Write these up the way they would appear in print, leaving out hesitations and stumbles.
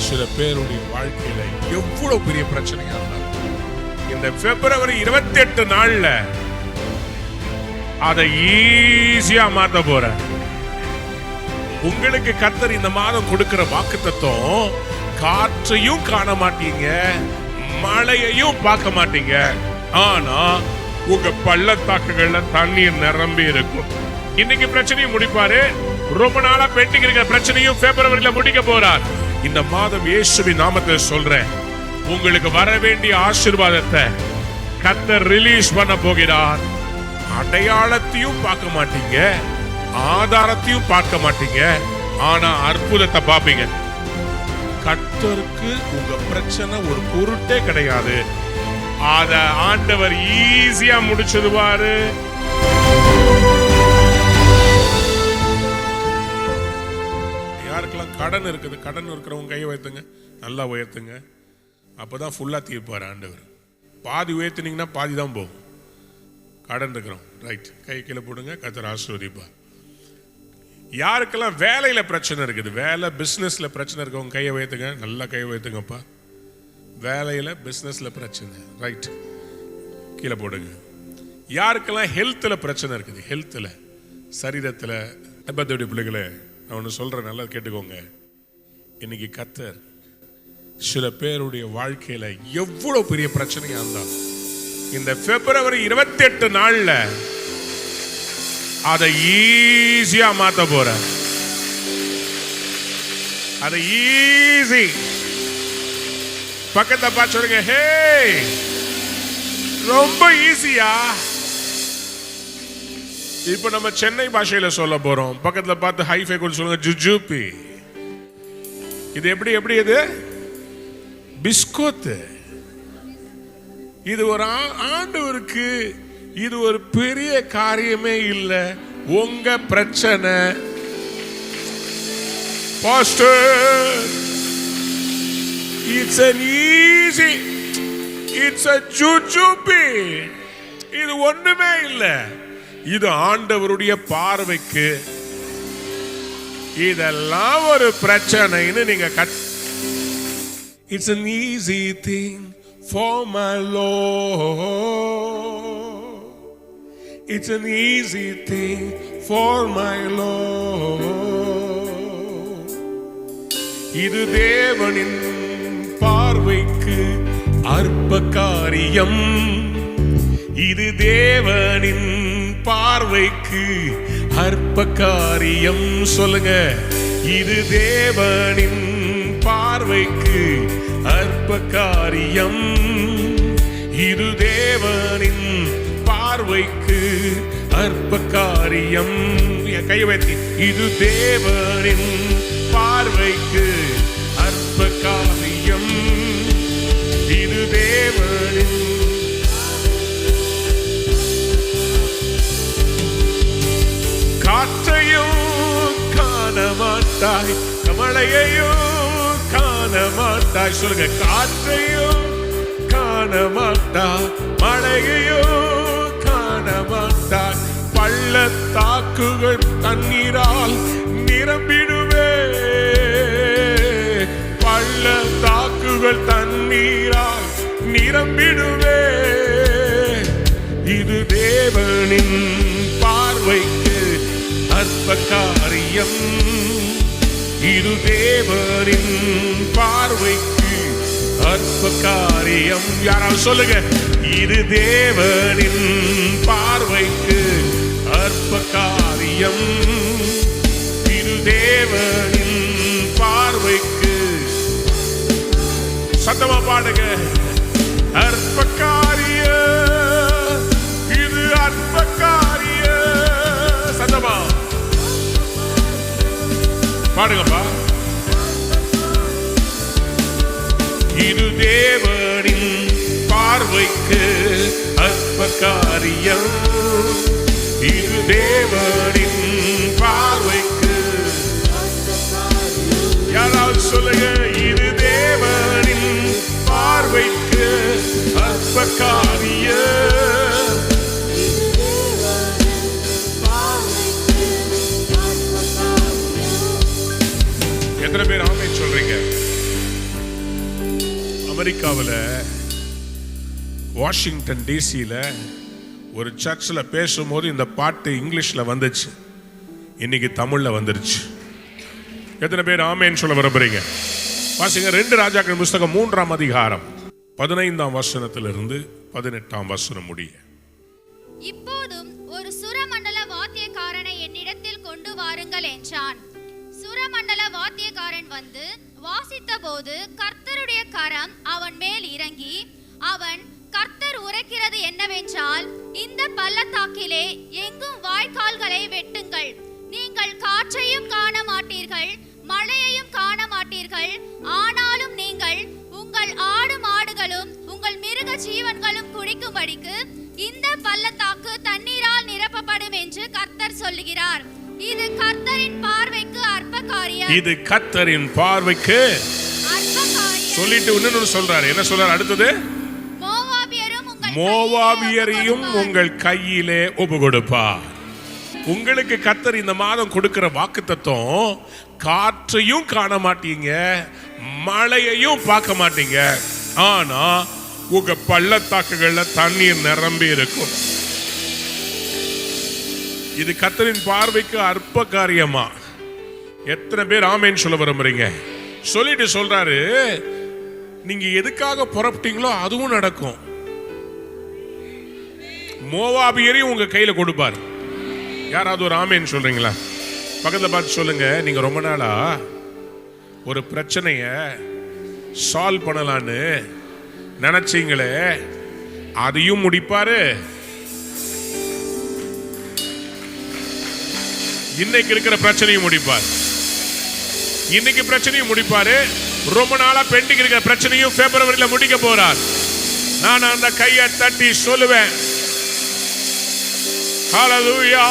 சில பேருடைய வாழ்க்கையில எவ்வளவு பெரிய பிரச்சனையா இருந்தாலும் இந்த பிப்ரவரி 28 நாள்ல அதை ஈஸியா மாத்த போற. உங்களுக்கு கர்த்தர் இந்த மாதம் கொடுக்கிற வாக்குத்தத்தம், காற்றையும் காண மாட்டீங்க, மழையையும் பார்க்க மாட்டீங்க, ஆனா உங்க பள்ளத்தாக்குகள்ல தண்ணீர் நிரம்பி இருக்கும். இன்னைக்கு பிரச்சனையும் முடிப்பாரு. ரொம்ப நாளா பெண்டிங் இருக்கிற பிரச்சனையும் பிப்ரவரியில முடிக்க போறார். இந்த மாதம் இயேசுவின் நாமத்தில் சொல்றேன், உங்களுக்கு வர வேண்டிய ஆசீர்வாதத்தை கர்த்தர் ரிலீஸ் பண்ண போகிறார். அடையாளத்தையும் பார்க்க மாட்டீங்க, ஆதாரத்தையும் பார்க்க மாட்டீங்க, ஆனா அற்புதத்தை பார்ப்பீங்க. கர்த்தருக்கு உங்க பிரச்சனை ஒரு பொருட்டே கிடையாது. அத ஆண்டவர் ஈஸியா முடிச்சிடுவாரு. யாருக்கெல்லாம் கடன் இருக்குது, கடன் இருக்கிறவங்க கையை உயர்த்துங்க, நல்லா உயர்த்துங்க. அப்பதான் ஃபுல்லா தீர்ப்பாரு ஆண்டவர். பாதி உயர்த்தினீங்கன்னா பாதி தான் போகும். கடன் இருக்கிறோம், ரைட், கை கீழே போடுங்க, கர்த்தர் ஆசீர்வதிப்பார். யாருக்கெல்லாம் வேலையில பிரச்சனை இருக்குது, வேலை பிசினஸ்ல பிரச்சனை இருக்கவங்க கையை உயர்த்துங்க, நல்லா கையை உயர்த்துங்கப்பா. வேலையில பிசினஸ்ல பிரச்சனை, ரைட், கீழே போடுங்க. யாருக்கெல்லாம் ஹெல்த்ல பிரச்சனை இருக்குது, ஹெல்த்ல சரீரத்துல, பத்தோடைய பிள்ளைகளை நான் ஒன்று சொல்றேன், நல்லா கேட்டுக்கோங்க. இன்னைக்கு கர்த்தர் சில பேருடைய வாழ்க்கையில எவ்வளவு பெரிய பிரச்சனையா இருந்தாலும் இந்த பிப்ரவரி 28 நாள்ல அதை ஈஸியா மாத்த போற. அதை ஈஸி. பக்கத்தை பார்த்து சொல்லுங்க, ஹே ரொம்ப ஈஸியா. இப்ப நம்ம சென்னை பாஷையில சொல்ல போறோம். பக்கத்துல பார்த்து ஹைஃபை கூட சொல்லுங்க, ஜுஜூபி. இது எப்படி எப்படி இது பிஸ்கோத்து. இது ஒரு ஆண்டவருக்கு இது ஒரு பெரிய காரியமே இல்லை. உங்க பிரச்சனை pastor, it's an easy, it's a jujube. இது ஒண்ணுமே இல்லை. இது ஆண்டவருடைய பார்வைக்கு இதெல்லாம் ஒரு பிரச்சனைன்னு நீங்க it's an easy thing for my Lord. It's an easy thing for my Lord. இது தேவனின் பார்வைக்கு அற்ப காரியம். இது தேவனின் பார்வைக்கு அற்ப காரியம். சொல்லுங்க, இது தேவனின் பார்வைக்கு அற்ப காரியம். இது தேவனின் பார்வைக்கு அற்ப காரியம். என் கை வைத்து, இது தேவனின் பார்வைக்கு அற்ப காரியம். இது தேவனின். காற்றையும் காண மாட்டாய், மழையையும் காண மாட்டாய். சொல்லுங்க, காற்றையும் காண மாட்டாய், மழையையும் காண மாட்டாய். பள்ளத்தாக்குகள் தண்ணீரால் நிரம்பிடுவே. பள்ளத்தாக்குகள் தண்ணீரால் நிரம்பிடுவே. இது தேவனின் பார்வைக்கு அற்ப காரியம். இது தேவனின் பார்வைக்கு அற்ப காரியம். யாராவது சொல்லுங்க, இது தேவனின் பார்வைக்கு அற்ப காரியம். இது தேவனின் பார்வைக்கு. சத்தமா பாடுங்க, அற்ப காரியம். இது அற்ப காரியம். சத்தமா பாடுங்கப்பா. இது தேவனின் பார்வைக்கு அற்ப காரியம். இது தேவனின் பார்வைக்கு. யாராவது சொல்லுங்க, இது தேவனின் பார்வைக்கு அற்ப காரியம். எத்தனை பேர் ஆமென் சொல்றீங்க? அமெரிக்காவில் வாஷிங்டன் டிசியில் ஒரு சர்ச்சில் பேசும்போது இந்த பாட்டு இங்கிலீஷில் வந்துச்சு, இன்னைக்கு தமிழில் வந்துருச்சு. எத்தனை பேர் ஆமேன்னு சொல்ல விரும்புறீங்க? வாசிங்க 2 ராஜாக்கள் புஸ்தகம் 3ஆம் அதிகாரம் 15ஆம் வசனத்திலிருந்து 18ஆம் வசனம் முடிய. இப்போதும் ஒரு சுரமண்டல வாத்தியக்காரனை என்னிடத்தில் கொண்டு வாருங்கள் என்றான். சுரமண்டல வாத்தியக்காரன் வந்து வாசித்த போது கர்த்தருடைய கரம் அவன் மேல் இறங்கி, அவன் கர்த்தர் உரைக்கிறது என்னவென்றால், இந்த பள்ளத்தாக்கிலே எங்கும் வாய்க்கால்களை வெட்டுங்கள். நீங்கள் காற்றையும் காண மாட்டீர்கள், மழையையும் காண மாட்டீர்கள். ஆனாலும் நீங்கள் உங்கள் ஆடு மாடுகளும் உங்கள் மிருக ஜீவன்களும் குடிக்கும்படிக்கு இந்த பள்ளத்தாக்கு தண்ணீரால் நிரப்பப்படும் என்று கர்த்தர் சொல்லுகிறார். இது கர்த்தரின் பார்வைக்கு அற்ப காரியம். இது கர்த்தரின் பார்வைக்கு அற்ப காரியம். சொல்லிட்டு இன்னொன்னு சொல்றாரு. என்ன சொல்றாரு அடுத்தது? மோவாபியரையும் உங்கள் கையிலே ஒப்பு கொடுப்பார். உங்களுக்கு கர்த்தர் இந்த மாதம் கொடுக்கிற வாக்குத்தத்தம், காற்றையும் காண மாட்டீங்க, மழையையும் பார்க்க மாட்டீங்க, ஆனா உங்க பள்ளத்தாக்குகள்ல தண்ணீர் நிரம்பி இருக்கும். இது கர்த்தரின் பார்வைக்கு அற்ப காரியமா? எத்தனை பேர் ஆமேன்னு சொல்ல விரும்புறீங்க? சொல்லிட்டு சொல்றாரு, நீங்க எதுக்காக புறப்பட்டீங்களோ அதுவும் நடக்கும். மோவாபியரையும் உங்க கையில கொடுப்பார். யாராவது ஒரு ஆமேன்னு சொல்றீங்களா? பக்கத்துல பார்த்து சொல்லுங்க. நீங்க ரொம்ப நாளா ஒரு பிரச்சனைய சால்வ் பண்ணலான்னு நினைச்சீங்களே, அதையும் முடிப்பாரு. இன்னைக்கு இருக்கிற பிரச்சனையும் முடிப்பார். இன்னைக்கு பிரச்சனையும் முடிப்பாரு. ரொம்ப நாளா பெண்டிங் இருக்கிற பிரச்சனையும் பிப்ரவரியில முடிக்க போறார். நான் அந்த கையை தட்டி சொல்லுவேன், ஹல்லேலூயா.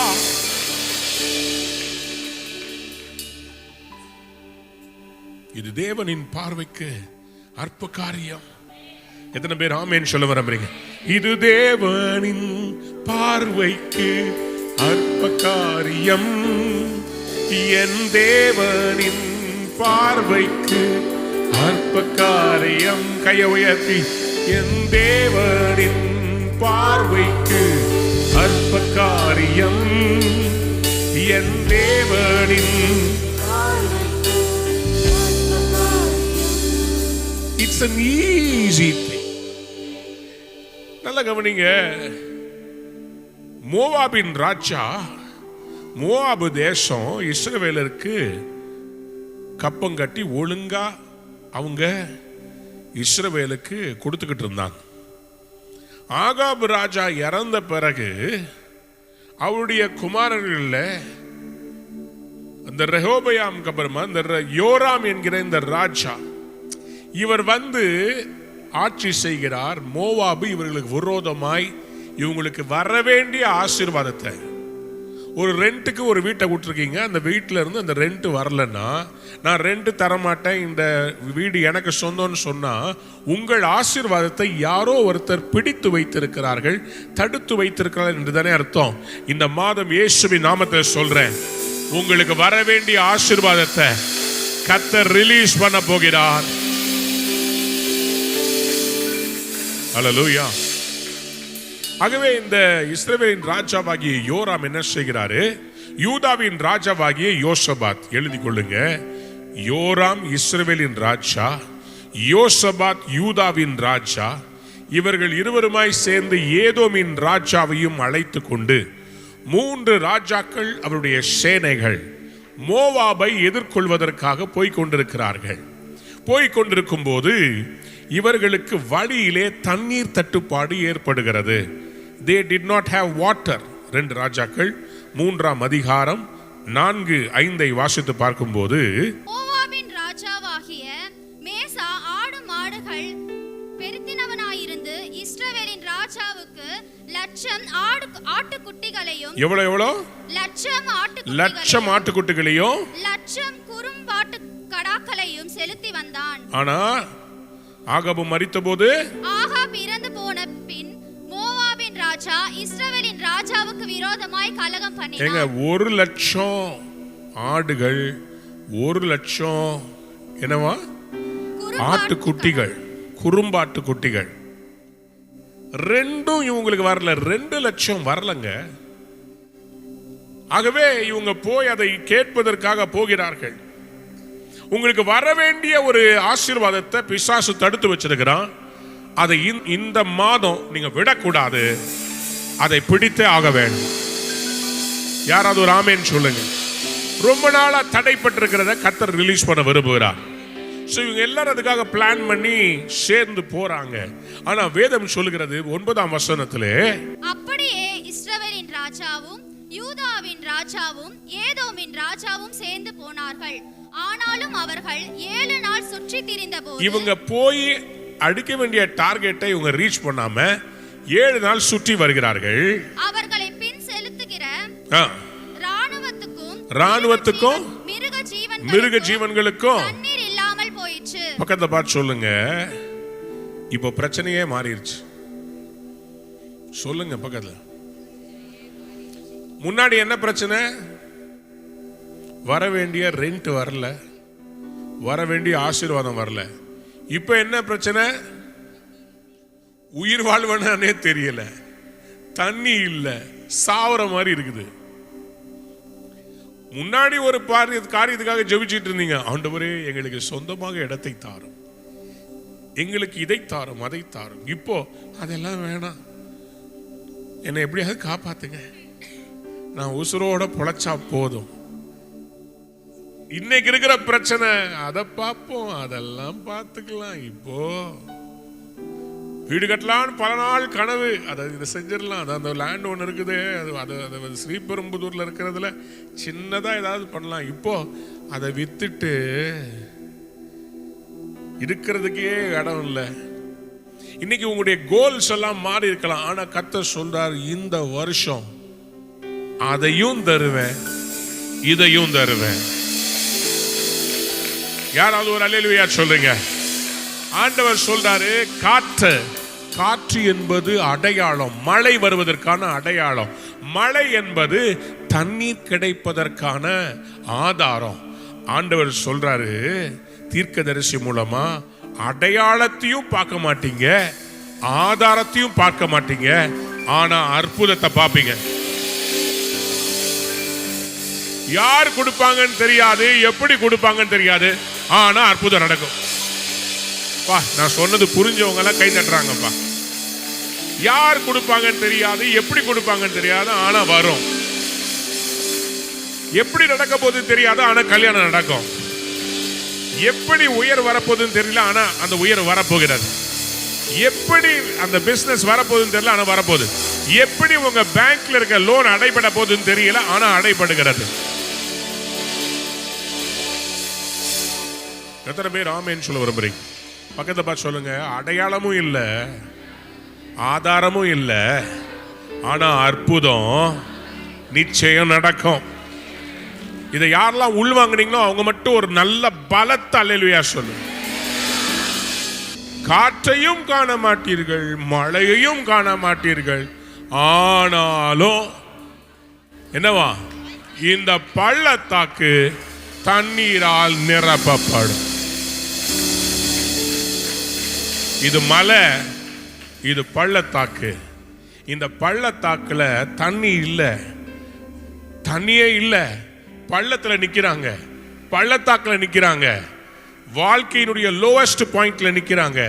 இது தேவனின் பார்வைக்கு அற்ப காரியம். எத்தனை பேர் ஆமேன்னு சொல்ல விரும்புறீங்க? இது தேவனின் பார்வைக்கு அற்ப காரியம். என் தேவனின் பார்வைக்கு அற்ப காரியம். கையை உயர்த்தி, என் தேவனின் பார்வைக்கு அற்ப காரியம். என் தேவனின் It's an easy thing. நல்ல கவனிங்க. மோவாபின் ராஜா, மோவாபு தேசம் இஸ்ரவேலருக்கு கப்பம் கட்டி ஒழுங்கா அவங்க இஸ்ரவேலுக்கு கொடுத்துக்கிட்டு இருந்தாங்க. ஆகாப் ராஜா இறந்த பிறகு அவருடைய குமாரர்கள அந்த ரெஹோபயாம் அப்புறமா இந்த யோராம் என்கிற இந்த ராஜா, இவர் வந்து ஆட்சி செய்கிறார். மோவாபு இவர்களுக்கு விரோதமாய் இவங்களுக்கு வர வேண்டிய ஆசீர்வாதத்தை, ஒரு ரெண்டுக்கு ஒரு வீட்டை விட்டுருக்கீங்க, அந்த வீட்டில இருந்து அந்த ரெண்ட் வரலன்னா நான் ரெண்ட் தரமாட்டேன், இந்த வீடு எனக்கு சொந்தம்னு சொன்னா உங்கள் ஆசீர்வாதத்தை யாரோ ஒருத்தர் பிடித்து வைத்திருக்கிறார்கள், தடுத்து வைத்திருக்கிறார்கள் என்று தானே அர்த்தம். இந்த மாதம் இயேசுவின் நாமத்தில் சொல்றேன், உங்களுக்கு வர வேண்டிய ஆசீர்வாதத்தை கர்த்தர் ரிலீஸ் பண்ண போகிறார். ஹல்லேலூயா. ஆகவே இந்த இஸ்ரவேலின் ராஜாவாகிய யோராம் என்ன செய்கிறாரு? யூதாவின் ராஜாவாகிய யோசபாத், எழுதி கொள்ளுங்க. யோராம் இஸ்ரவேலின் ராஜா, யோசபாத் யூதாவின் ராஜா. இவர்கள் இருவருமாய் சேர்ந்து ஏதோமின் ராஜாவையும் அழைத்து கொண்டு 3 ராஜாக்கள் அவருடைய சேனைகள் மோவாபை எதிர்கொள்வதற்காக போய்கொண்டிருக்கிறார்கள். போய்கொண்டிருக்கும் போது இவர்களுக்கு வழியிலே தண்ணீர் தட்டுப்பாடு ஏற்படுகிறது. They did not have water. 2 ராஜாக்கள் 3ஆம் அதிகாரம் 4-5 வாசித்து பார்க்கும்போது, மோவாபின் ராஜாவாகிய மேசா ஆடு மாடுகள் பெருத்தினவனாயிருந்து இஸ்ரவேலின் ராஜாவுக்கு 1,00,000 ஆட்டுக்குட்டிகளையும், எவ்வளவு லட்சம் ஆட்டுக்குட்டிகளையும் 1,00,000 குறும்பாட்டு கடாக்களையும் செலுத்தி வந்தான். ஆனா ஆகாபு மரித்த போது, ஆகாப் இறந்து போன பின் மோவாபின் ராஜா இஸ்ரவேலின் ராஜாவுக்கு விரோதமாய் கலகம் பண்ணினான். 1,00,000 ஆடுகள், 1,00,000 என்னவா ஆட்டுக்குட்டிகள், குறும்பாட்டு குட்டிகள். ரெண்டும் இவங்களுக்கு வரல. 2 லட்சம் வரலங்க. ஆகவே இவங்க போய் அதை கேட்பதற்காக போகிறார்கள். உங்களுக்கு வர வேண்டிய ஒரு ஆசீர்வாதத்தை பிசாசு தடுத்து வச்சிருக்கிறான். அதை இந்த மாதம் நீங்க விடக்கூடாது. அதை பிடித்தே ஆக வேண்டும். யாராவது ஒரு ஆமேன் சொல்லுங்க. ரொம்ப நாளா தடைப்பட்டிருக்கிறத கர்த்தர் ரிலீஸ் பண்ண விரும்புகிறார். இவங்க எல்லாரும் அதுக்காக பிளான் பண்ணி சேர்ந்து போறாங்க. ஆனா வேதம் சொல்லுகிறது 9ஆம் வசனத்திலே, அப்படியே இஸ்ரவேலின் ராஜாவும் யூதாவின் ராஜாவும் ஏதோமின் ராஜாவும் சேர்ந்து போனார்கள். ஆனாலும் அவர்கள் 7 நாள் சுற்றி திரிந்தபோது, இவங்க போய் அடிக்க வேண்டிய டார்கெட்டை இவங்க ரீச் பண்ணாம 7 நாள் சுற்றி வருகிறார்கள். அவர்களை பின் செலுத்துகிற ராணுவத்துக்கும் மிருக ஜீவன்களுக்கும் தண்ணீர் இல்லாமல் போயிற்று. பக்கத்துல பார்த்து சொல்லுங்க. இப்போ பிரச்சனையே மாறிடுச்சு. சொல்லுங்க பக்கத்துல. முன்னாடி என்ன பிரச்சனை? வர வேண்டிய ரெண்ட் வரல, வர வேண்டிய ஆசீர்வாதம் வரல. இப்ப என்ன பிரச்சனை? உயிர் வாழ்வனே தெரியல, தண்ணி இல்ல, சாவர மாதிரி இருக்குது. முன்னாடி ஒரு காரியத்துக்காக ஜெபிச்சிட்டு இருந்தீங்க. ஆண்டவரே எங்களுக்கு சொந்தமாக இடத்தை தாரும், எங்களுக்கு இதை தாரும், அதை தாரும். இப்போ அதெல்லாம் வேணாம், என்னை எப்படியாவது காப்பாத்துங்க, நான் உசுரோட பொழைச்சா போதும். இன்னைக்கு இருக்கிற பிரச்சனை அதை பார்ப்போம், அதெல்லாம் பார்த்துக்கலாம். இப்போ வீடு கட்டலான்னு பல நாள் கனவு, அதை இதை செஞ்சிடலாம். அது அந்த லேண்ட் ஒன்று இருக்குது, அது ஸ்ரீபெரும்புதூர்ல இருக்கிறதுல சின்னதா ஏதாவது பண்ணலாம். இப்போ அதை வித்துட்டு இருக்கிறதுக்கே இடம் இல்லை. இன்னைக்கு உங்களுடைய கோல்ஸ் எல்லாம் மாறி இருக்கலாம். ஆனா கர்த்தர் சொல்றார், இந்த வருஷம் அதையும் தருவேன், இதையும் தருவேன். யாராவது ஒரு அல்லேலூயா சொல்லுங்க. ஆண்டவர் சொல்றாரு, காற்று என்பது அடையாளம், மழை வருவதற்கான அடையாளம். மழை என்பது தண்ணீர் கிடைப்பதற்கான ஆதாரம். ஆண்டவர் சொல்றாரு தீர்க்கதரிசி மூலமா, அடையாளத்தையும் பார்க்க மாட்டீங்க, ஆதாரத்தையும் பார்க்க மாட்டீங்க, ஆனா அற்புதத்தை பார்ப்பீங்க. யார் கொடுப்பாங்கன்னு தெரியாது, எப்படி கொடுப்பாங்கன்னு தெரியாது, ஆனா அற்புதம் நடக்கும். நான் சொன்னது புரிஞ்சவங்க எல்லாம் கை தட்டுறாங்கப்பா. யார் கொடுப்பாங்கன்னு தெரியாது, எப்படி கொடுப்பாங்கன்னு தெரியாது, ஆனா வரும். எப்படி நடக்க போகுதுன்னு தெரியாது, ஆனா கல்யாணம் நடக்கும். எப்படி உயர் வரப்போகுதுன்னு தெரியல, ஆனா அந்த உயர் வரப்போகிறது. எப்படி அந்த பிசினஸ் வரப்போகுதுன்னு தெரியல, ஆனா வரப்போகுது. எப்படி உங்க பேங்க்ல இருக்க லோன் அடைபட போகுதுன்னு தெரியல, ஆனா அடைபடுகிறது. எத்தனை பேர் ஆமேன்னு சொல்ல விரும்புறீங்க? பக்கத்தை பார்த்து சொல்லுங்க. அடையாளமும் இல்லை, ஆதாரமும் இல்லை, ஆனா அற்புதம் நிச்சயம் நடக்கும். இதை யாரெல்லாம் உள்வாங்கினீங்களோ அவங்க மட்டும் ஒரு நல்ல பலத்த அல்லேலூயா சொல்லு. காற்றையும் காண மாட்டீர்கள், மழையையும் காண மாட்டீர்கள், ஆனாலும் என்னவா? இந்த பள்ளத்தாக்கு தண்ணீரால் நிரப்பப்படும். இது மலை, இது பள்ளத்தாக்கு. இந்த பள்ளத்தாக்குல தண்ணி இல்லை, தண்ணியே இல்லை. பள்ளத்துல நிக்கிறாங்க, பள்ளத்தாக்குல நிக்கிறாங்க, வாழ்க்கையினுடைய லோவஸ்ட் பாயிண்ட்ல நிக்கிறாங்க.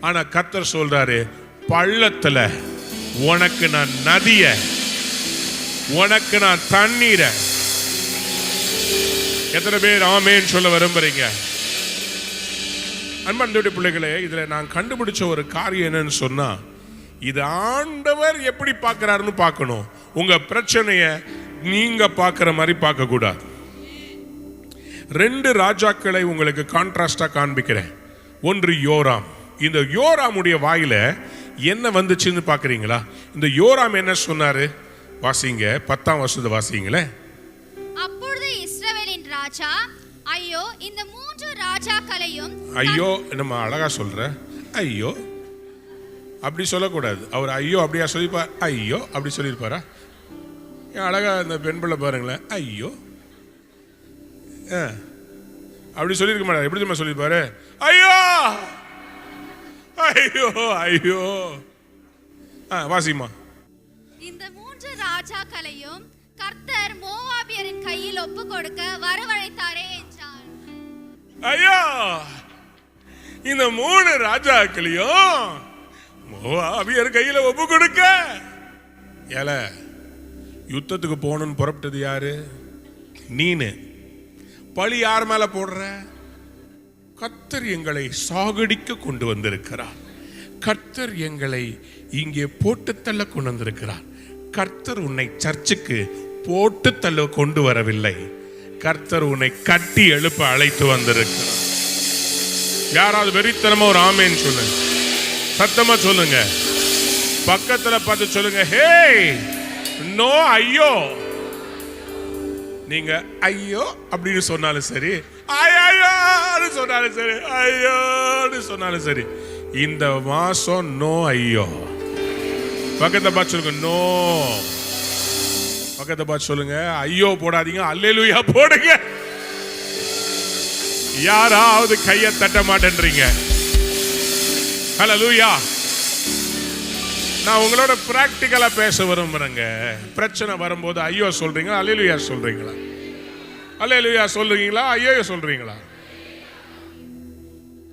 ஆனா கர்த்தர் சொல்றாரு, பள்ளத்துல உனக்கு நான் நதிய, உனக்கு நான் தண்ணீரை. எத்தனை பேர் ஆமேன்னு சொல்ல விரும்புறீங்க? அன்பார்ந்த பிள்ளைகளே, இதுல நான் கண்டுபிடிச்ச ஒரு காரியம் என்னன்னு சொன்னா, இது ஆண்டவர் எப்படி பார்க்கிறாருன்னு பார்க்கணும். உங்க பிரச்சனைய நீங்க பார்க்கிற மாதிரி பார்க்க கூடாது. 2 ராஜாக்களை உங்களுக்கு கான்ட்ராஸ்டா காண்பிக்கிறேன். ஒன்று யோராம். இந்த யோராமுடைய வாயில என்ன வந்துச்சுன்னு பாக்குறீங்களா? இந்த யோராம் என்ன சொன்னாரு? வாசிங்க, 10ஆம் வசனத்தை வாசிங்களே. அப்பொழுது இஸ்ரவேலின் ராஜா, ஐயோ இந்த 3 ராஜாக்களையும். ஐயோ நம்ம அழகா சொல்ற, ஐயோ அப்படி சொல்லக்கூடாது. அவர் ஐயோ அப்படியா சொல்லிப்பார்? ஐயோ அப்படி சொல்லியிருப்பாரா? அழகா இந்த பெண் பிள்ளை பாருங்களேன், ஐயோ அப்படி சொல்லியிருக்க மாட்டார். எப்படி சொல்லியிருப்பாரு? ஐயோ ஐயோ ஐயோ. வாசிமா. இந்த 3 ராஜாக்களையும் கர்த்தர் மோவாபியரின் கையில் ஒப்பு கொடுக்க வரவழைத்தாரே என்றார். ஐயோ, இந்த 3 ராஜாக்களையும் மோவாபியர் கையில ஒப்பு கொடுக்க. ஏல, யுத்தத்துக்கு போகணும்னு புறப்பட்டது யாரு? நீனு. பழி யார் மேல போடுற? கர்த்தர் எங்களை சாகடிக்க கொண்டு வந்திருக்கிறார். கர்த்தர் எங்களை இங்கே போட்டு தள்ள கொண்டு வந்திருக்கிறார். கர்த்தர் உன்னை சர்ச்சுக்கு போட்டு தள்ள கொண்டு வரவில்லை. கர்த்தர் உன்னை கட்டி எழுப்ப அழைத்து வந்திருக்கிறார். யாராவது வெறித்தனமா ஒரு ஆமேன்னு சொல்லுங்க, சத்தமா சொல்லுங்க, பக்கத்துல பார்த்து சொல்லுங்க, ஹே நோ ஐயோ. நீங்க ஐயோ அப்படின்னு சொன்னாலும் சரி, ஐயோன்னு சொன்னாலும் சரி, ஐயோன்னு சொன்னாலும் சரி, இந்த மாசம் நோ ஐயோ. பக்கத்தை பார்த்து சொல்லுங்க, நோ. பக்கத்தை பார்த்து சொல்லுங்க, ஐயோ போடாதீங்க, அல்லேலூயா போடுங்க. யாராவது கையை தட்ட மாட்டேன்றீங்க. ஹல்லேலூயா. நான் உங்களோட பிராக்டிக்கலா பேச விரும்புறேங்க. பிரச்சனை வரும்போது ஐயோ சொல்றீங்களா, அல்லேலூயா சொல்றீங்களா? அல்லேலூயா சொல்றீங்களா, ஐயோ சொல்றீங்களா?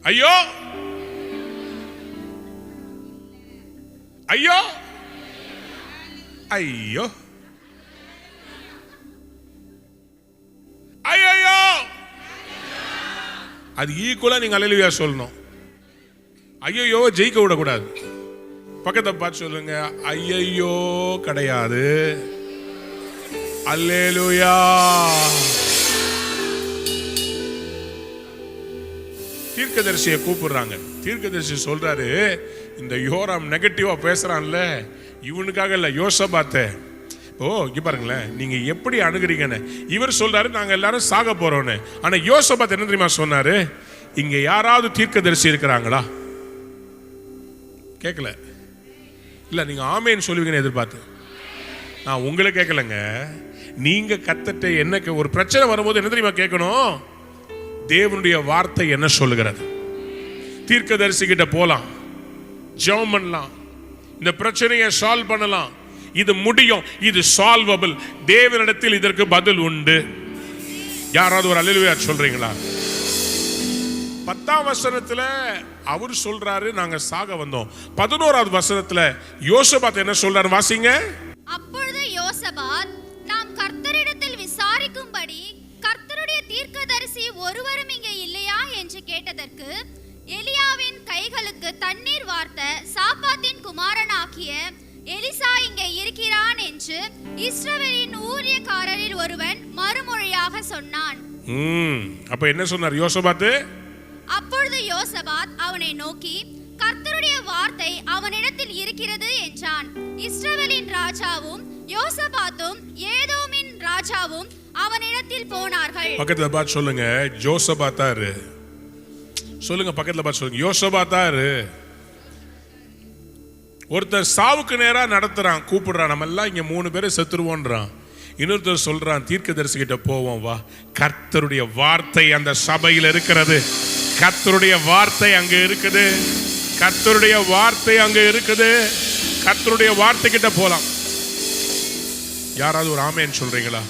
ஐயோ ஐயோ ஐயோ ஐயோ. அது ஈக்குவலா நீங்க அல்லேலூயா சொல்லணும். ஐயோ ஜெயிக்க விடக்கூடாது. பக்கத்தை பார்த்து சொல்லுங்க, ஐயோ கிடையாது, அல்லேலூயா. தீர்க்கதரிசியை கூப்பிடுறாங்க. தீர்க்கதரிசி சொல்றாரு, இந்த யோராம் நெகட்டிவா பேசுறான்ல, இவனுக்காக இல்ல, யோசபாத்தை. ஓ இங்க பாருங்களேன், நீங்க எப்படி அணுகுறீங்கன்னு. இவர் சொல்றாரு நாங்க எல்லாரும் சாக போறோம்னு. ஆனா யோசபாத் என்ன தெரியுமா சொன்னாரு? இங்க யாராவது தீர்க்கதரிசி இருக்கிறாங்களா? கேட்கல. இல்ல நீங்க ஆமேன்னு சொல்லுவீங்கன்னு எதிர்பார்த்து. நான் உங்களை கேட்கலங்க. நீங்க கத்தட்ட என்ன ஒரு பிரச்சனை வரும்போது என்ன தெரியுமா கேட்கணும்? தேவனுடைய வார்த்தை என்ன சொல்லுகிறது? தீர்க்கதரிசி கிட்ட போலாம், ஜெபம் பண்ணலாம், இந்த பிரச்சனையை சால்வ் பண்ணலாம். இது முடியும், இது சால்வபிள். தேவனிடத்தில் இதற்கு பதில் உண்டு. யாராவது ஒரு அல்லேலூயா சொல்றீங்களா? 10ஆம் வசனத்துல அவர் சொல்றாரு நாங்க சாக வந்தோம். 11ஆவது வசனத்துல யோசபாத் என்ன சொல்றாரு வாசிங்க. அப்பொழுது யோசபாத், நாம் கர்த்தரிடத்தில் விசாரிக்கும்படி கர்த்தருடைய தீர்க்கதரிசி ஒருவரும் இங்கே இல்லையா என்று கேட்டதற்கு, எலியாவின் கைகளுக்கு தண்ணீர் வார்த்த சாப்பாத்தின் குமாரனாகிய எலிசா இங்கே இருக்கிறான் என்று இஸ்ரவேலின் ஊழியக்காரரில் ஒருவன் மறுமொழியாக சொன்னான். அப்ப என்ன சொன்னார் யோசபாத்? அப்பொழுது யோசபாத் அவனை நோக்கி, கர்த்தருடைய வார்த்தை அவனிடத்தில் இருக்கிறது என்றான். இஸ்ரவேலின் ராஜாவும் யோசபாத்தும் ஏதோமின் ராஜாவும் அவனிடத்தில் போனார்கள். பக்கத்துல பார்த்து சொல்லுங்க, யோசபாத்தாரு. சொல்லுங்க, பக்கத்துல பார்த்து சொல்லுங்க, யோசபாத்தாரு. ஒருத்தர் சாவுக்கு நேரா நடத்துறான், கூப்பிடுறான், நம்ம எல்லாம் இங்க 3 பேரை செத்துருவோன்றான். இன்னொருத்தர் சொல்றான், தீர்க்கதரிசி கிட்ட போவோம் வா, கர்த்தருடைய வார்த்தை அந்த சபையில் இருக்கிறது, கர்த்தருடைய வார்த்தை அங்க இருக்குது, கர்த்தருடைய வார்த்தை அங்க இருக்குது, கர்த்தருடைய வார்த்தை கிட்ட போலாம். யாராவது ஒரு ஆமென் சொல்றீங்களா?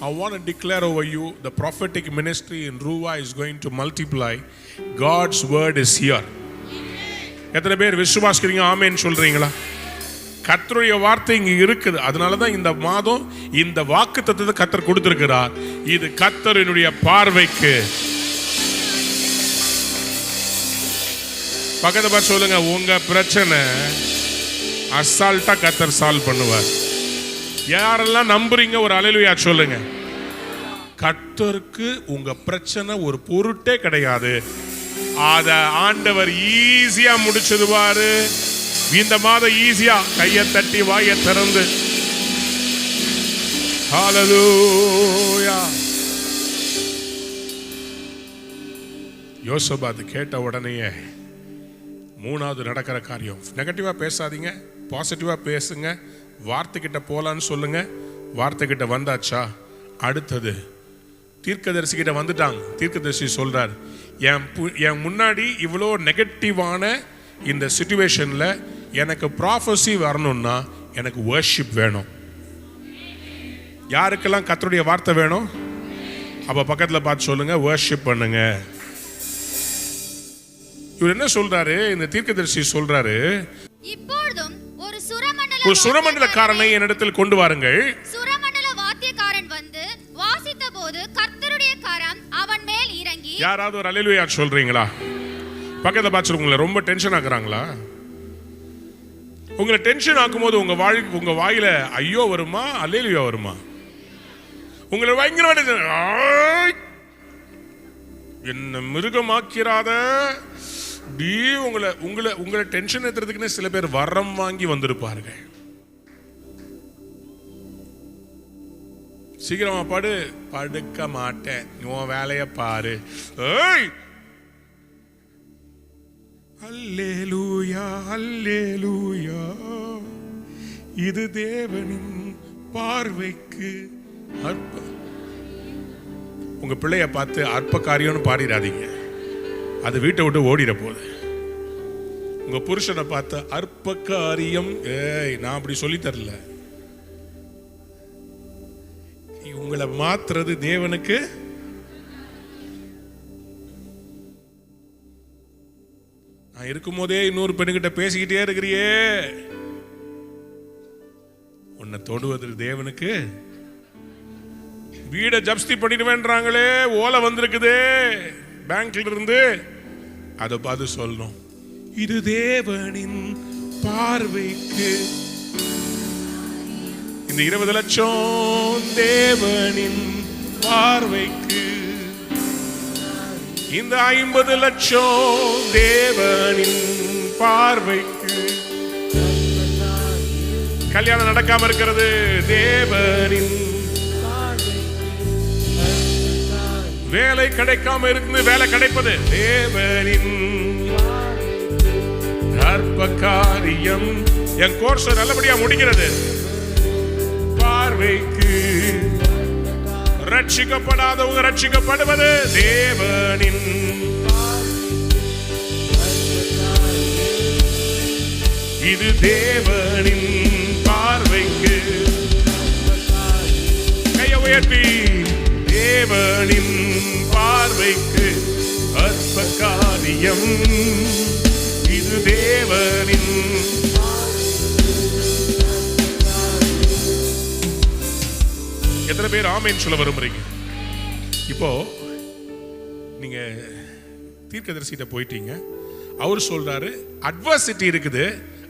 I want to declare over you, the prophetic ministry in Ruwa is going to multiply. God's word is here. எத்தனை பேர் விசுவாசிக்கிறீங்க? ஆமென் சொல்றீங்களா? கர்த்தருடைய வார்த்தை இங்க இருக்குது. அதனால தான் இந்த மாதம் இந்த வாக்குத்தத்தத்தை கர்த்தர் கொடுத்திருக்கிறார். இது கர்த்தரினுடைய பார்வைக்கு. பக்கத்துல பார்த்து சொல்லுங்க, உங்க பிரச்சனை அசால்ட்டா கர்த்தர் சால்வ் பண்ணுவார். யாரெல்லாம் நம்புறீங்க ஒரு அல்லேலூயா சொல்லுங்க. கர்த்தருக்கு உங்க பிரச்சனை ஒரு பொருட்டே கிடையாது. அத ஆண்டவர் ஈஸியா முடிச்சிடுவாரு. இந்த மாதம் ஈஸியா கையை தட்டி வாயை திறந்து ஹல்லேலூயா. யோசபாத் கேட்ட உடனேயே 3வது நடக்கிற காரியம். நெகட்டிவா பேசாதீங்க, பாசிட்டிவா பேசுங்க. வார்த்தை கிட்ட போலான்னு சொல்லுங்க. வார்த்தை கிட்ட வந்தாச்சா? அடுத்தது தீர்க்கதரிசி கிட்ட வந்துட்டாங்க. தீர்க்கதரிசி சொல்றார், என் முன்னாடி இவ்வளோ நெகட்டிவான இந்த சிச்சுவேஷன்ல எனக்கு ப்ராஃபஸி வரணும்னா எனக்கு வர்ஷிப் வேணும். யாருக்கெல்லாம் கர்த்தருடைய வார்த்தை வேணும்? அப்ப பக்கத்துல பார்த்து சொல்லுங்க, வர்ஷிப் பண்ணுங்க. இவர் என்ன சொல்றாரு? இந்த தீர்க்கதரிசி சொல்றாரு, இப்பொழுதும் ஒரு சுரமண்டலக்காரனை என்னிடத்தில் கொண்டு வாருங்கள். சுரமண்டல வாத்தியக்காரன் வந்து வாசித்த போது கர்த்தருடைய கரம் அவன் மேல் இறங்கி. யாராவது ஒரு அல்லேலூயா சொல்றீங்களா? பக்கத்துல பார்த்து உங்களை ரொம்ப டென்ஷன் ஆக்குறாங்களா? உங்களை டென்ஷன் ஆக்கும்போது உங்க வாயில ஐயோ வருமா, அல்லேலூயா வருமா? உங்களை பயங்கர என்ன மிருகமாக்கிறாத உங்களை டென்ஷன் ஏத்துறதுக்குன்னு சில பேர் வரம் வாங்கி வந்திருப்பார்கள். சீக்கிரமா படுக்க மாட்டேன், உன் வேலைய பாரு. அல்லேலூயா அல்லேலூயா, இது தேவனின் பார்வைக்கு அற்ப. உங்க பிள்ளைய பார்த்து அற்ப காரியம்னு பாடிடாதீங்க, அது வீட்டை விட்டு ஓடிட போகுது. உங்க புருஷனை பார்த்து அற்ப காரியம், நான் அப்படி சொல்லி தரல. உங்களை மாத்துறது தேவனுக்கு. நான் இருக்கும் போதே இன்னொரு பெண்ணுகிட்ட பேசிக்கிட்டே இருக்கிறியே, உன்னை தொடுவது தேவனுக்கு. வீட ஜப்தி பண்ணிடுவேன்றாங்களே, ஓலை வந்திருக்குதே பேங்க்ல இருந்து, அதை பார்த்து சொல்லணும், இது தேவனின் பார்வைக்கு. இந்த 20 லட்சம் தேவனின் பார்வைக்கு, இந்த 50 லட்சம் தேவனின் பார்வைக்கு. கல்யாணம் நடக்காம இருக்கிறது தேவனின், வேலை கிடைக்காம இருக்கு வேலை கிடைப்பது தேவனின் அற்ப காரியம். என் கோர்ஸ் நல்லபடியா முடிக்கிறது பார்வைக்கு. ரட்சிக்கப்படாதவங்க ரட்சிக்கப்படுவது தேவனின். இது தேவனின் பார்வைக்கு. கையை உயர்த்தி, தேவனின் பார்வைக்கு அற்ப காரியம், இது தேவனின். எத்தனை பேர் ஆமென் சொல்ல விரும்புறீங்க? இப்போ நீங்க தீர்க்கதரிசிட்ட போயிட்டீங்க, அவர் சொல்றாரு அட்வர்சிட்டி இருக்குது,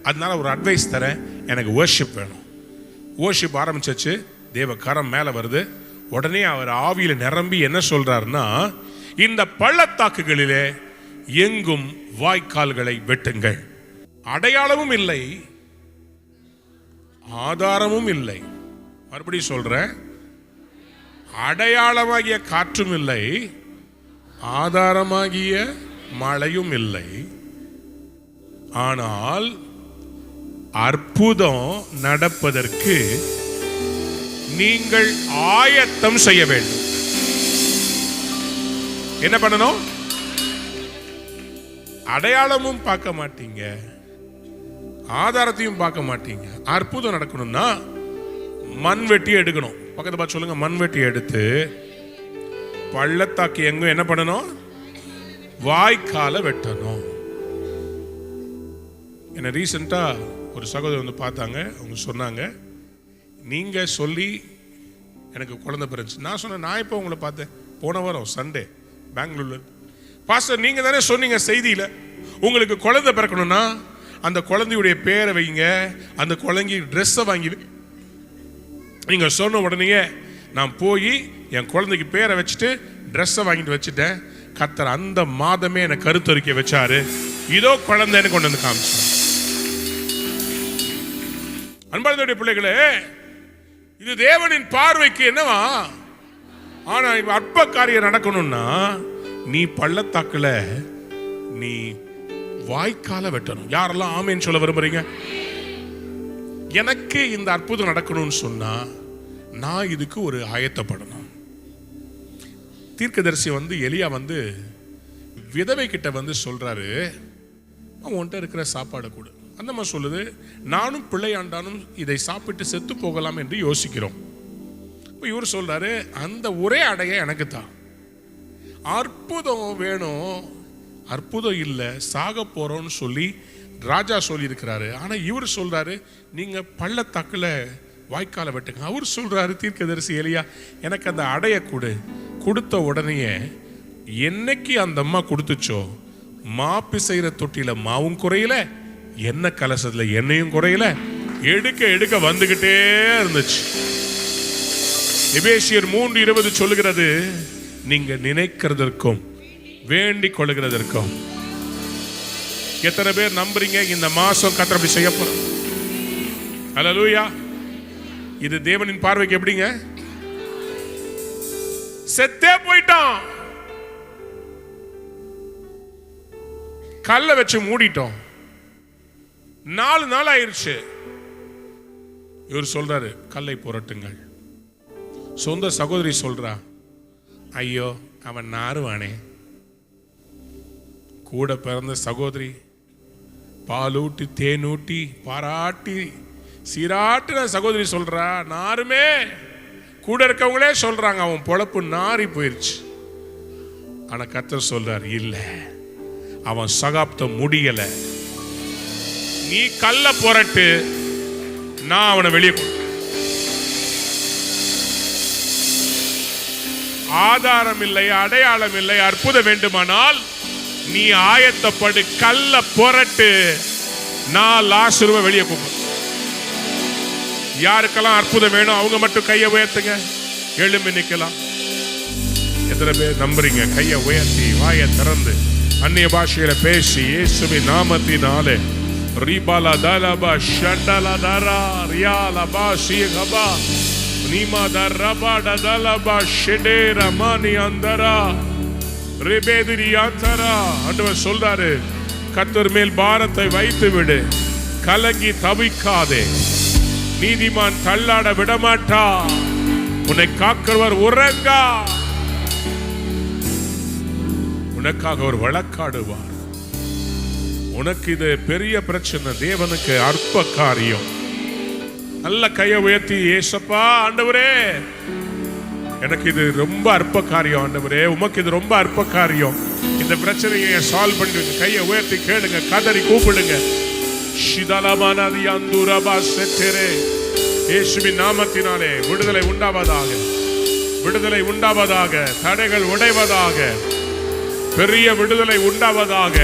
அதனால ஒரு அட்வைஸ் தரேன், எனக்கு வர்ஷிப் வேணும். வர்ஷிப் ஆரம்பிச்சாச்சு, தேவ கரம் மேல வருது. உடனே அவர் ஆவியில நிரம்பி என்ன சொல்றாருன்னா, இந்த பள்ளத்தாக்குகளிலே எங்கும் வாய்க்கால்களை வெட்டுங்கள். அடையாளமும் இல்லை, ஆதாரமும் இல்லை. மறுபடியும் சொல்றேன், அடையாளமாகிய காற்றும் இல்லை, ஆதாரமாகிய மழையும் இல்லை. ஆனால் அற்புதம் நடப்பதற்கு நீங்கள் ஆயத்தம் செய்ய வேண்டும். என்ன பண்ணணும்? அடையாளமும் பார்க்க மாட்டீங்க, ஆதாரத்தையும் பார்க்க மாட்டீங்க. அற்புதம் நடக்கணும்னா மண் வெட்டி எடுக்கணும். பக்கத்து பார்த்து சொல்லுங்க, மண் வெட்டி எடுத்து பள்ளத்தாக்கு எங்கும் என்ன பண்ணணும்? வாய்க்கால வெட்டணும். என்ன ரீசெண்டா ஒரு சகோதரர் வந்து பார்த்தாங்க. அவங்க சொன்னாங்க, நீங்க சொல்லி எனக்கு குழந்தை பிறந்துச்சு. நான் சொன்னேன், நான் இப்போ உங்களை பார்த்தேன் போன வாரம் சண்டே பெங்களூர்ல. பாஸ்டர், நீங்க தானே சொன்னீங்க செய்தியில உங்களுக்கு குழந்தை பிறக்கணும்னா அந்த குழந்தையுடைய பேரை வைங்க, அந்த குழந்தை ட்ரெஸ்ஸை வாங்கி. நீங்க சொன்ன உடனே நான் போய் என் குழந்தைக்கு பேரை வச்சுட்டு ட்ரெஸ்ஸை வாங்கிட்டு வச்சுட்டேன். கர்த்தர் அந்த மாதமே என்னை கருத்தரிக்க வச்சாரு. இதோ குழந்தைன்னு கொண்டு வந்து காமிச்சார். அன்பார்ந்தவருடைய பிள்ளைகளே, இது தேவனின் பார்வைக்கு என்னவா? ஆனா அற்ப காரியம் நடக்கணும்னா நீ பள்ளத்தாக்குல நீ வாய்க்கால வெட்டணும். யாரெல்லாம் ஆமேன்னு சொல்ல விரும்புறீங்க? எனக்கு இந்த அற்புதம் நடக்கணும்னு சொன்னா நான் இதுக்கு ஒரு ஆயத்தப்படணும். தீர்க்கதரிசி வந்து எலியா வந்து விதவை கிட்ட வந்து சொல்றாரு, அவன்கிட்ட இருக்கிற சாப்பாடை கொடு. அந்த மாதிரி சொல்லுது. நானும் பிள்ளையாண்டானும் இதை சாப்பிட்டு செத்து போகலாம் என்று யோசிக்கிறோம். இப்போ இவர் சொல்றாரு, அந்த ஒரே அடைய எனக்கு தான். அற்புதம் வேணும், அற்புதம் இல்லை, சாக போறோம்னு சொல்லி ராஜா சொல்லியிருக்கிறாரு. ஆனா இவர் சொல்றாரு, நீங்க பள்ளத்தாக்குல வாய்க்கால வெட்டுங்க. அவர் சொல்றாரு, தீர்க்கதரிசி எலியா, எனக்கு அந்த அடைய கொடு. கொடுத்த உடனே என்னைக்கு அந்த அம்மா கொடுத்துச்சோ, மாப்பி செய்கிற தொட்டியில மாவும் குறையல, எண்ணெய் கலசத்துல எண்ணெயும் குறையல, எடுக்க எடுக்க வந்துகிட்டே இருந்துச்சு. எபேசியர் 3:20 சொல்லுகிறது, நீங்க நினைக்கிறதற்கும் வேண்டிக் கொள்ளுகிறதற்கும். எத்தனை பேர் நம்புறீங்க இந்த மாசம் கர்த்தர் அப்படி செய்ய போறார்? ஹல்லேலூயா. இது தேவனின் பார்வைக்கு எப்படிங்க? செத்தே போயிட்டான், கல்லை வச்சு மூடிட்டோம், 4 நாள் ஆயிருச்சு. இவர் சொல்றாரு, கல்லை புரட்டுங்கள். சொந்த சகோதரி சொல்றா, ஐயோ அவன் நாறுவானே. கூட பிறந்த சகோதரி பாலூட்டி தேனூட்டி பாராட்டி சீராட்டின சகோதரி சொல்றா, நாருமே. கூட இருக்கவங்களே சொல்றாங்க, அவன் பொழப்பு நாரி போயிருச்சு. ஆனா கர்த்தர் சொல்றார், இல்ல, அவன் சகாப்தம் முடியல. நீ கல்ல புரட்டு, நான் அவனை வெளியே கொண்டு. ஆதாரம் இல்லை, அடையாளம் இல்லை, அற்புதம் வேண்டுமானால் நீ ஆயத்தப்படு, கல்ல புரட்டு, நான் லாசருவை வெளியே கூப்பிடு. யாருக்கெல்லாம் அற்புதம் வேணும் அவங்க மட்டும் கையை உயர்த்துங்க, எழும்பி நிக்கலாம். எத்தனை பேர் நம்புறீங்க? கையை உயர்த்தி வாயை திறந்து அந்நிய பாஷையில பேசி இயேசுவின் நாமத்தினாலே ரிபாலா தலபா ஷண்டலா தரா ரியாலா பாஷி கபா நீமா தரபா தலபா ஷெடே ரமானி அந்தரா ரிபேதிரி அந்தரா. ஆண்டவர் சொல்றாரு, கர்த்தர் மேல் பாரத்தை வைத்து விடு, கலங்கி தவிக்காதே. நீதிமான் தள்ளாட விடமாட்டா, உன்னை காக்கிறவர் உறங்கா, உனக்காக ஒரு வழக்காடுவார். உனக்கு இது பெரிய பிரச்சனை, தேவனுக்கு அற்ப காரியம். நல்ல கையை உயர்த்தி, ஏசப்பா ஆண்டவரே, எனக்கு இது ரொம்ப அற்ப காரியம் ஆண்டவரே, உமக்கு இது ரொம்ப அற்ப காரியம், இந்த பிரச்சனையை சால்வ் பண்ணிடுங்க. கையை உயர்த்தி கேளுங்க, கதறி கூப்பிடுங்க. இயேசுவின் நாமத்தினாலே விடுதலை உண்டாவதாக, விடுதலை உண்டாவதாக, தடைகள் உடைவதாக, பெரிய விடுதலை உண்டாவதாக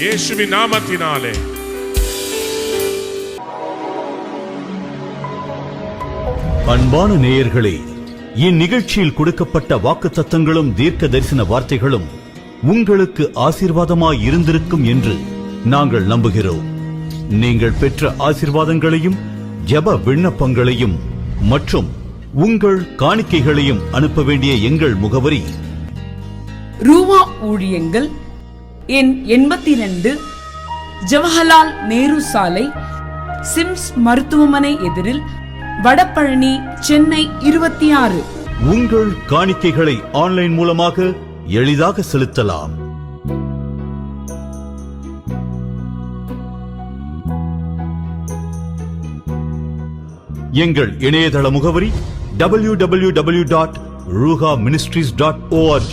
இயேசுவின் நாமத்தினாலே. அன்பான நேயர்களே, இந்நிகழ்ச்சியில் கொடுக்கப்பட்ட வாக்குத்தத்தங்களும் தீர்க்க தரிசன வார்த்தைகளும் உங்களுக்கு ஆசீர்வாதமாய் இருந்திருக்கும் என்று நாங்கள் நம்புகிறோம். நீங்கள் பெற்ற ஆசீர்வாதங்களையும் ஜெப விண்ணப்பங்களையும் மற்றும் உங்கள் காணிக்கைகளையும் அனுப்ப வேண்டிய எங்கள் முகவரி: ரூவா ஊழியங்கள், எண் 82, ஜவஹர்லால் நேரு சாலை, சிம்ஸ் மருத்துவமனை எதிரில், வடபழனி, சென்னை 26. உங்கள் காணிக்கைகளை ஆன்லைன் மூலமாக எளிதாக செலுத்தலாம். எங்கள் இணையதள முகவரி www.ruhaministries.org.